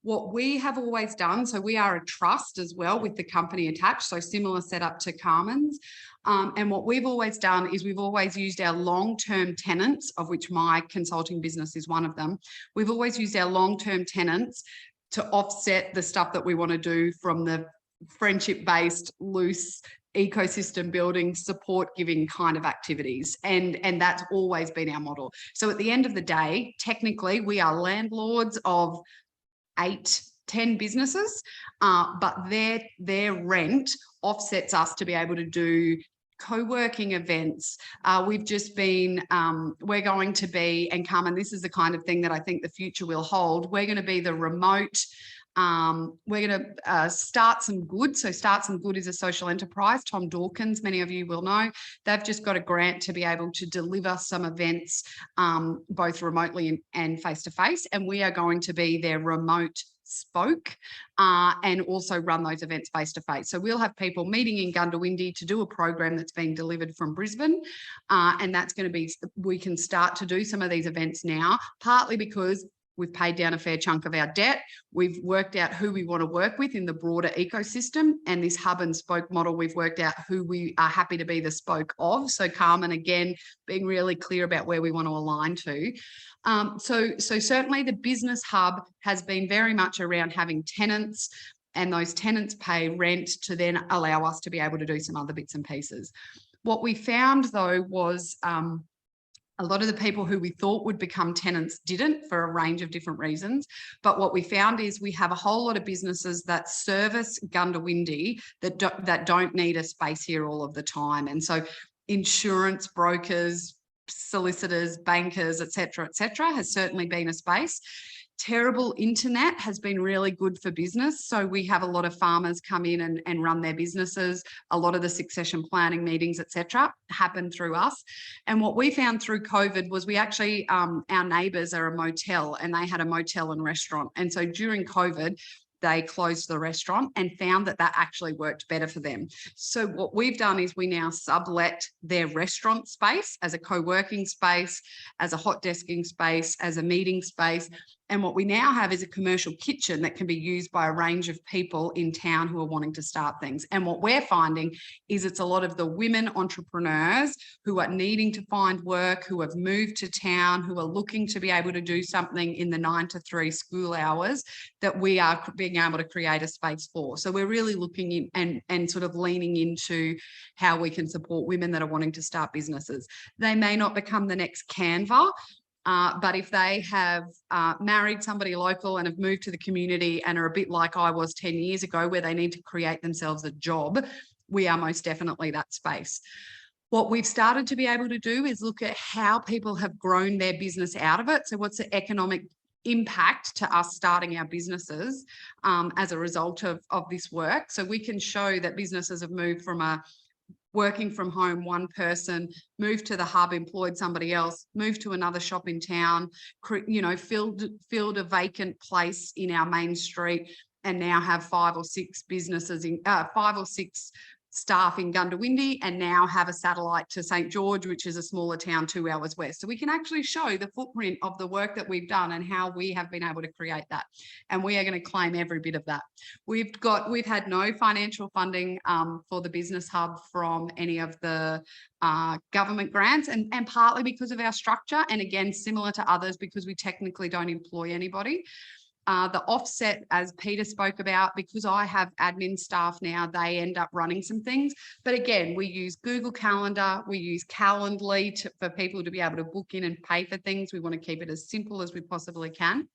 S1: What we have always done, so we are a trust as well with the company attached, so similar setup to Carmen's. And what we've always done is we've always used our long-term tenants, of which my consulting business is one of them. We've always used our long-term tenants to offset the stuff that we want to do from the friendship-based, loose, ecosystem building, support giving kind of activities. And that's always been our model. So at the end of the day, technically, we are landlords of 8-10 businesses, but their rent offsets us to be able to do co-working events. We've just been, we're going to be, and Carmen, this is the kind of thing that I think the future will hold. We're going to be the remote, we're going to Start Some Good. So Start Some Good is a social enterprise. Tom Dawkins, many of you will know, they've just got a grant to be able to deliver some events, both remotely and face-to-face. And we are going to be their remote spoke and also run those events face-to-face. So we'll have people meeting in Gundawindi to do a program that's being delivered from Brisbane. And that's going to be, we can start to do some of these events now, partly because we've paid down a fair chunk of our debt. We've worked out who we want to work with in the broader ecosystem. And this hub and spoke model, we've worked out who we are happy to be the spoke of. So Carmen, again, being really clear about where we want to align to. So certainly the business hub has been very much around having tenants, and those tenants pay rent to then allow us to be able to do some other bits and pieces. What we found though was, a lot of the people who we thought would become tenants didn't, for a range of different reasons. But what we found is we have a whole lot of businesses that service Gundawindi that don't need a space here all of the time. And so insurance brokers, solicitors, bankers, et cetera, has certainly been a space. Terrible internet has been really good for business. So we have a lot of farmers come in and run their businesses. A lot of the succession planning meetings, et cetera, happen through us. And what we found through COVID was we actually, our neighbours are a motel, and they had a motel and restaurant. And so during COVID, they closed the restaurant and found that actually worked better for them. So what we've done is we now sublet their restaurant space as a co-working space, as a hot desking space, as a meeting space. And what we now have is a commercial kitchen that can be used by a range of people in town who are wanting to start things. And what we're finding is it's a lot of the women entrepreneurs who are needing to find work, who have moved to town, who are looking to be able to do something in the 9 to 3 school hours, that we are being able to create a space for. So we're really looking in and sort of leaning into how we can support women that are wanting to start businesses. They may not become the next Canva, but if they have married somebody local and have moved to the community and are a bit like I was 10 years ago, where they need to create themselves a job, we are most definitely that space. What we've started to be able to do is look at how people have grown their business out of it. So what's the economic impact to us starting our businesses as a result of this work? So we can show that businesses have moved from a working from home, one person, moved to the hub, employed somebody else, moved to another shop in town, you know, filled a vacant place in our main street, and now have 5 or 6 businesses in 5 or 6 staff in Gundawindi, and now have a satellite to St. George, which is a smaller town 2 hours west. So we can actually show the footprint of the work that we've done and how we have been able to create that. And we are going to claim every bit of that. We've had no financial funding for the business hub from any of the government grants, and partly because of our structure. And again, similar to others, because we technically don't employ anybody. The offset, as Petr spoke about, because I have admin staff now, they end up running some things. But again, we use Google Calendar, we use Calendly for people to be able to book in and pay for things. We want to keep it as simple as we possibly can.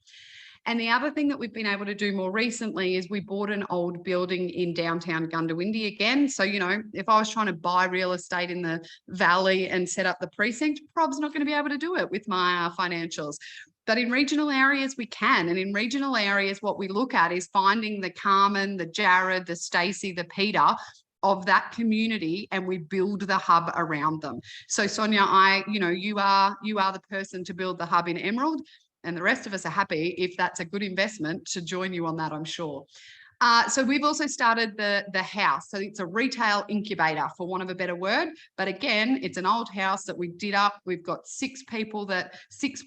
S1: And the other thing that we've been able to do more recently is we bought an old building in downtown Gundawindi again. So, you know, if I was trying to buy real estate in the valley and set up the precinct, Rob's not going to be able to do it with my financials. But in regional areas, we can. And in regional areas, what we look at is finding the Carmen, the Jarryd, the Stacey, the Petr of that community, and we build the hub around them. So Sonia, you are the person to build the hub in Emerald, and the rest of us are happy if that's a good investment to join you on that, I'm sure. So we've also started the house. So it's a retail incubator, for want of a better word. But again, it's an old house that we did up. We've got 6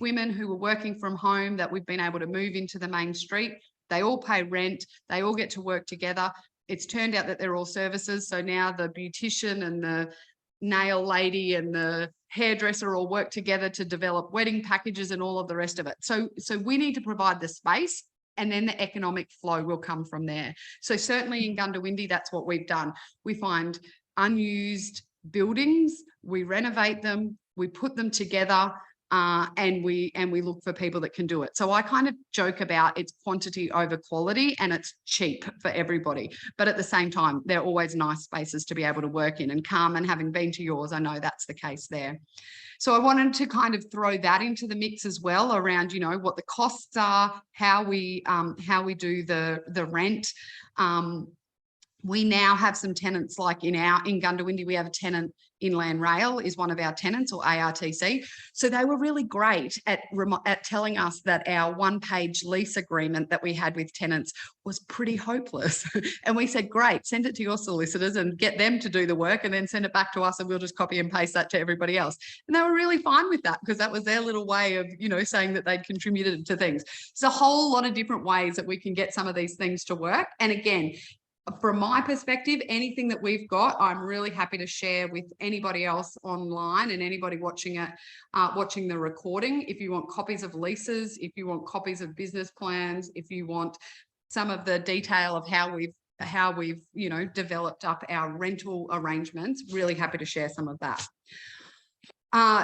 S1: women who were working from home that we've been able to move into the main street. They all pay rent. They all get to work together. It's turned out that they're all services. So now the beautician and the nail lady and the hairdresser all work together to develop wedding packages and all of the rest of it. So we need to provide the space, and then the economic flow will come from there. So certainly in Gundawindi, that's what we've done. We find unused buildings, we renovate them, we put them together, and we look for people that can do it. So I kind of joke about it's quantity over quality, and it's cheap for everybody. But at the same time, they're always nice spaces to be able to work in. And Carmen, having been to yours, I know that's the case there. So I wanted to kind of throw that into the mix as well, around, you know, what the costs are, how we do the rent. We now have some tenants, like in Gundawindi, we have a tenant, Inland Rail is one of our tenants, or ARTC. So they were really great at telling us that our 1-page lease agreement that we had with tenants was pretty hopeless. And we said, great, send it to your solicitors and get them to do the work, and then send it back to us, and we'll just copy and paste that to everybody else. And they were really fine with that, because that was their little way of, you know, saying that they'd contributed to things. It's a whole lot of different ways that we can get some of these things to work. And again, from my perspective, anything that we've got, I'm really happy to share with anybody else online and anybody watching it, watching the recording. If you want copies of leases, if you want copies of business plans, if you want some of the detail of how we've you know, developed up our rental arrangements, really happy to share some of that.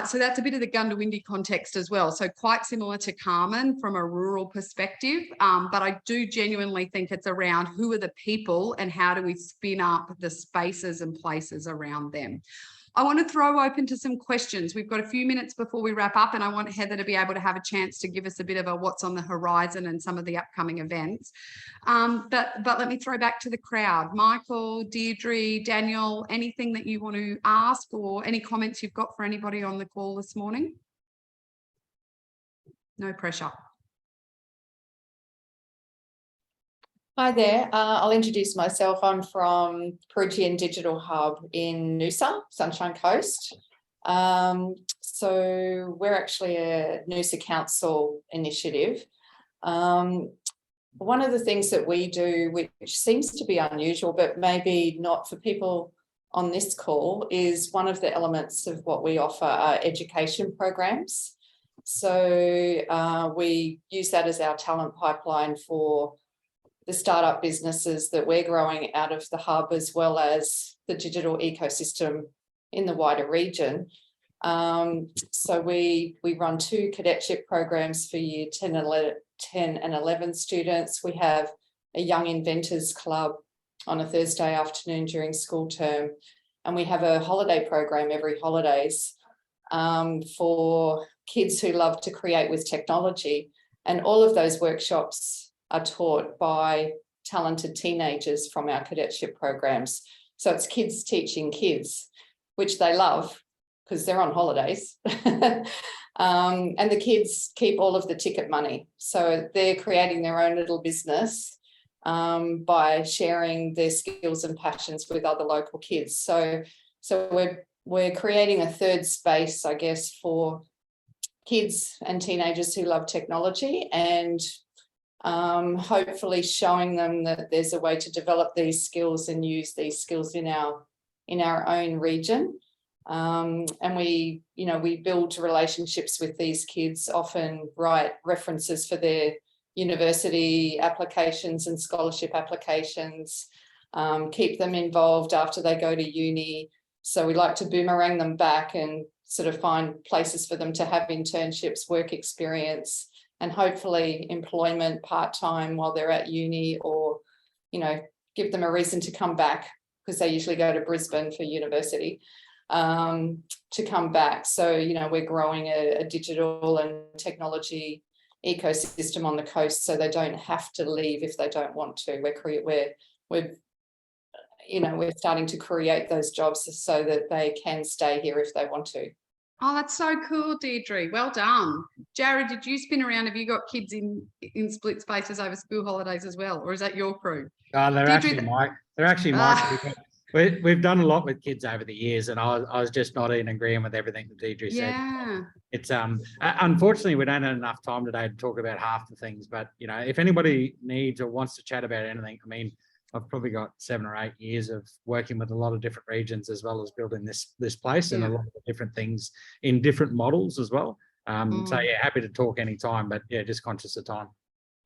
S1: So that's a bit of the Gundawindi context as well. So quite similar to Carmen from a rural perspective, but I do genuinely think it's around who are the people and how do we spin up the spaces and places around them. I want to throw open to some questions. We've got a few minutes before we wrap up, and I want Heather to be able to have a chance to give us a bit of a what's on the horizon and some of the upcoming events. But let me throw back to the crowd. Michael, Deirdre, Daniel, anything that you want to ask, or any comments you've got for anybody on the call this morning? No pressure.
S8: Hi there, I'll introduce myself. I'm from Perugian Digital Hub in Noosa, Sunshine Coast. So we're actually a Noosa Council initiative. One of the things that we do, which seems to be unusual, but maybe not for people on this call, is one of the elements of what we offer are education programs. So we use that as our talent pipeline for the startup businesses that we're growing out of the hub, as well as the digital ecosystem in the wider region. So we run 2 cadetship programs for year 10 and 11 students. We have a Young Inventors Club on a Thursday afternoon during school term. and we have a holiday program every holidays for kids who love to create with technology. And all of those workshops are taught by talented teenagers from our cadetship programs. So it's kids teaching kids, which they love because they're on holidays. And the kids keep all of the ticket money. So they're creating their own little business by sharing their skills and passions with other local kids. So we're creating a third space, I guess, for kids and teenagers who love technology, and hopefully showing them that there's a way to develop these skills and use these skills in our own region. And we build relationships with these kids, often write references for their university applications and scholarship applications, keep them involved after they go to uni. So we like to boomerang them back and sort of find places for them to have internships, work experience, and hopefully employment part-time while they're at uni, or, give them a reason to come back, because they usually go to Brisbane for university, to come back. So, we're growing a digital and technology ecosystem on the coast, so they don't have to leave if they don't want to. We're starting to create those jobs so that they can stay here if they want to.
S1: Oh, that's so cool, Deirdre. Well done. Jarryd, did you spin around? Have you got kids in split spaces over school holidays as well, or is that your crew?
S6: They're
S1: Deirdre,
S6: actually Mike. They're actually Mike. We've done a lot with kids over the years, and I was just not in agreement with everything that Deirdre said.
S1: Yeah.
S6: It's unfortunately we don't have enough time today to talk about half the things, but if anybody needs or wants to chat about anything, I mean, I've probably got 7 or 8 years of working with a lot of different regions, as well as building this place and a lot of different things in different models as well. So yeah, happy to talk anytime, but yeah, just conscious of time.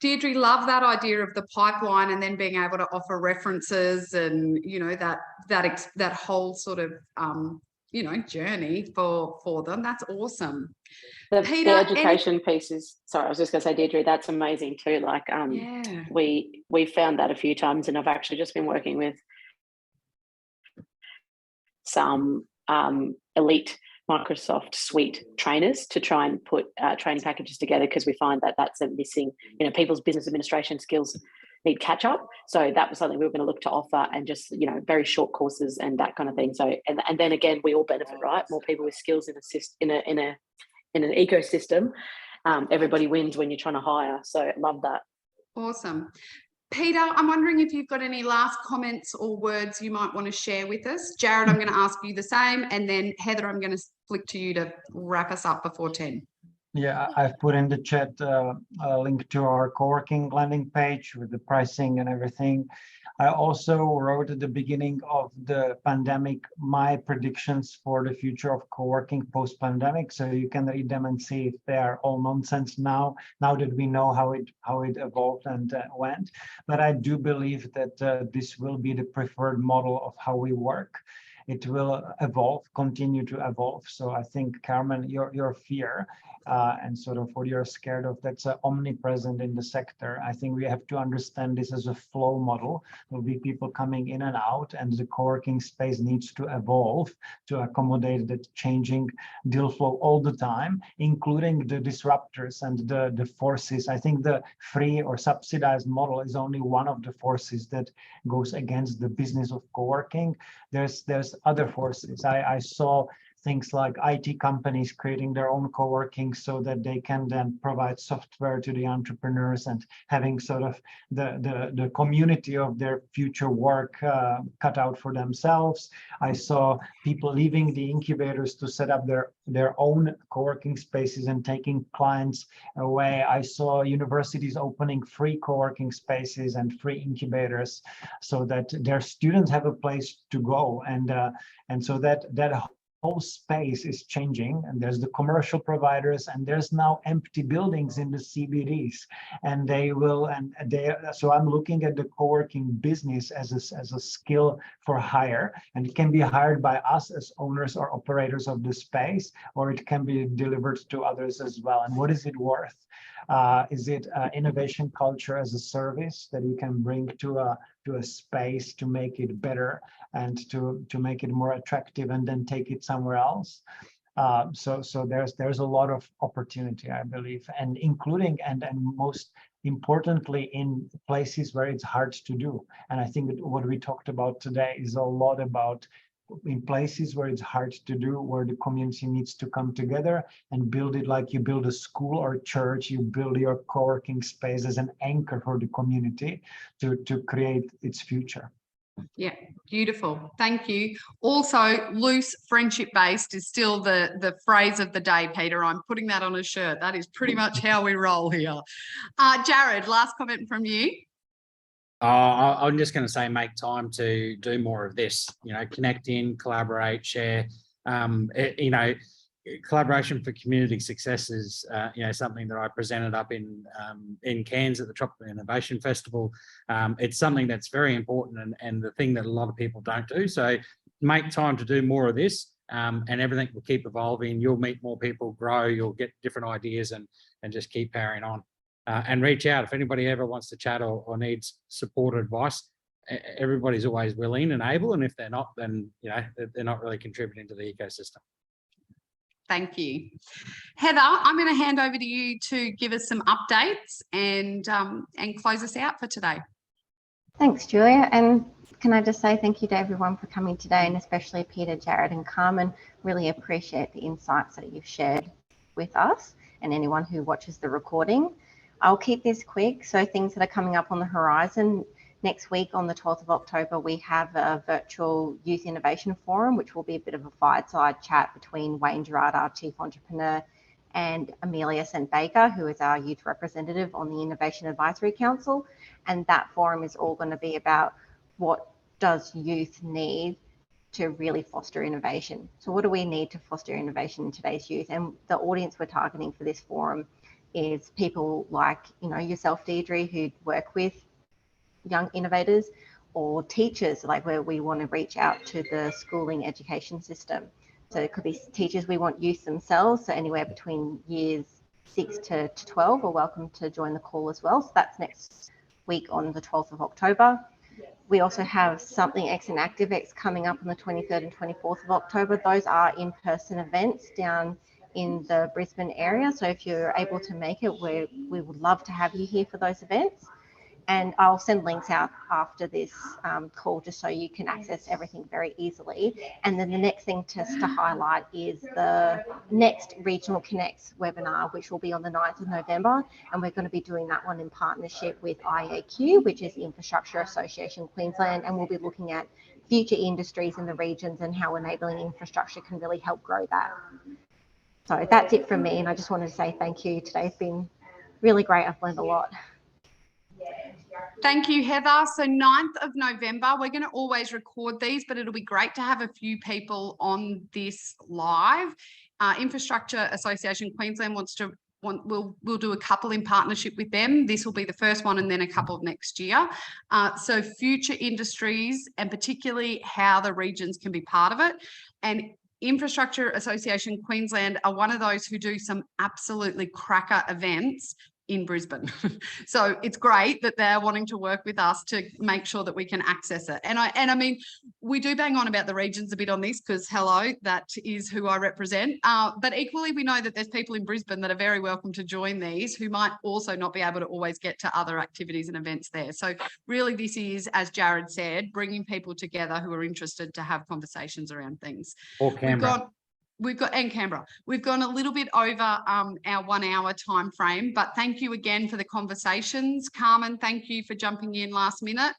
S1: Deirdre, love that idea of the pipeline, and then being able to offer references and that whole sort of journey for them. That's awesome.
S3: The education piece is, sorry, I was just going to say, Deirdre, that's amazing too. Like, we found that a few times, and I've actually just been working with some elite Microsoft suite trainers to try and put training packages together, because we find that that's a missing, people's business administration skills need catch up. So that was something we were going to look to offer, and just, very short courses and that kind of thing. So, and then again, we all benefit, right? More people with skills in an ecosystem. Everybody wins when you're trying to hire. So love that.
S1: Awesome. Peter, I'm wondering if you've got any last comments or words you might want to share with us. Jarryd, I'm going to ask you the same, and then Heather, I'm going to flick to you to wrap us up before 10.
S4: Yeah, I've put in the chat a link to our co-working landing page with the pricing and everything. I also wrote at the beginning of the pandemic my predictions for the future of co-working post-pandemic, so you can read them and see if they are all nonsense now that we know how it evolved and went. But I do believe that this will be the preferred model of how we work. It will evolve, continue to evolve. So I think, Carmen, your fear and sort of what you're scared of, that's omnipresent in the sector. I think we have to understand this as a flow model. There'll be people coming in and out, and the co-working space needs to evolve to accommodate the changing deal flow all the time, including the disruptors and the forces. I think the free or subsidized model is only one of the forces that goes against the business of co-working. There's other forces. I saw things like IT companies creating their own co-working so that they can then provide software to the entrepreneurs and having sort of the community of their future work cut out for themselves. I saw people leaving the incubators to set up their own co-working spaces and taking clients away. I saw universities opening free co-working spaces and free incubators so that their students have a place to go, and so that whole space is changing, and there's the commercial providers, and there's now empty buildings in the CBDs, and so I'm looking at the co-working business as a skill for hire, and it can be hired by us as owners or operators of the space, or it can be delivered to others as well. And what is it worth? Is it innovation culture as a service that you can bring to a space to make it better and to make it more attractive and then take it somewhere else? So there's a lot of opportunity, I believe, and including and most importantly in places where it's hard to do. And I think that what we talked about today is a lot about in places where it's hard to do, where the community needs to come together and build it like you build a school or church. You build your co-working space as an anchor for the community to create its future.
S1: Yeah, beautiful. Thank you. Also, loose friendship based is still the phrase of the day, Peter. I'm putting that on a shirt. That is pretty much how we roll here. Jarryd, last comment from you.
S6: I'm just going to say, make time to do more of this. You know, connect in, collaborate, share. You know, collaboration for community success is you know, something that I presented up in Cairns at the Tropical Innovation Festival. It's something that's very important and the thing that a lot of people don't do. So make time to do more of this, and everything will keep evolving. You'll meet more people, grow, you'll get different ideas, and just keep powering on. And reach out if anybody ever wants to chat or needs support or advice. Everybody's always willing and able, and if they're not, then you know, they're not really contributing to the ecosystem.
S1: Thank you. Heather, I'm going to hand over to you to give us some updates and close us out for today.
S9: Thanks, Julia. And can I just say thank you to everyone for coming today, and especially Peter, Jarryd and Carmen. Really appreciate the insights that you've shared with us and anyone who watches the recording. I'll keep this quick. So things that are coming up on the horizon. Next week on the 12th of October, we have a virtual youth innovation forum, which will be a bit of a fireside chat between Wayne Jarryd, our Chief Entrepreneur, and Amelia St. Baker, who is our youth representative on the Innovation Advisory Council. And that forum is all going to be about what does youth need to really foster innovation. So what do we need to foster innovation in today's youth? And the audience we're targeting for this forum is people like, you know, yourself, Deirdre, who work with young innovators, or teachers, like where we want to reach out to the schooling education system. So it could be teachers, we want youth themselves, so anywhere between years 6 to 12 are welcome to join the call as well. So that's next week on the 12th of October. We also have Something X and ActiveX coming up on the 23rd and 24th of October. Those are in-person events down in the Brisbane area. So if you're able to make it, we would love to have you here for those events. And I'll send links out after this call just so you can access everything very easily. And then the next thing just to highlight is the next Regional Connects webinar, which will be on the 9th of November. And we're going to be doing that one in partnership with IAQ, which is Infrastructure Association Queensland. And we'll be looking at future industries in the regions and how enabling infrastructure can really help grow that. So that's it from me. And I just wanted to say thank you. Today's been really great. I've learned a lot.
S1: Thank you, Heather. So 9th of November, we're going to always record these, but it'll be great to have a few people on this live. Infrastructure Association Queensland we'll do a couple in partnership with them. This will be the first one and then a couple next year. So future industries and particularly how the regions can be part of it. And Infrastructure Association Queensland are one of those who do some absolutely cracker events in Brisbane. So it's great that they're wanting to work with us to make sure that we can access it. And I mean, we do bang on about the regions a bit on this because hello, that is who I represent. But equally, we know that there's people in Brisbane that are very welcome to join these who might also not be able to always get to other activities and events there. So really this is, as Jarryd said, bringing people together who are interested to have conversations around things.
S6: Or Canberra.
S1: And Canberra. We've gone a little bit over our 1 hour time frame, but thank you again for the conversations. Carmen, thank you for jumping in last minute.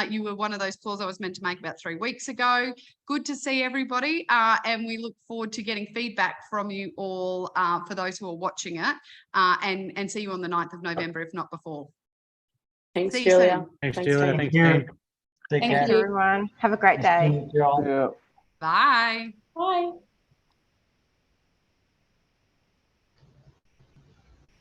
S1: You were one of those calls I was meant to make about 3 weeks ago. Good to see everybody, and we look forward to getting feedback from you all for those who are watching it, and see you on the 9th of November, if not before.
S3: Thanks,
S1: See you
S3: Julia.
S1: soon.
S6: Thanks, Julia.
S4: Thank you. Take care.
S9: Thank you, everyone. Have a great day.
S4: Thank you all.
S1: Bye.
S8: Bye.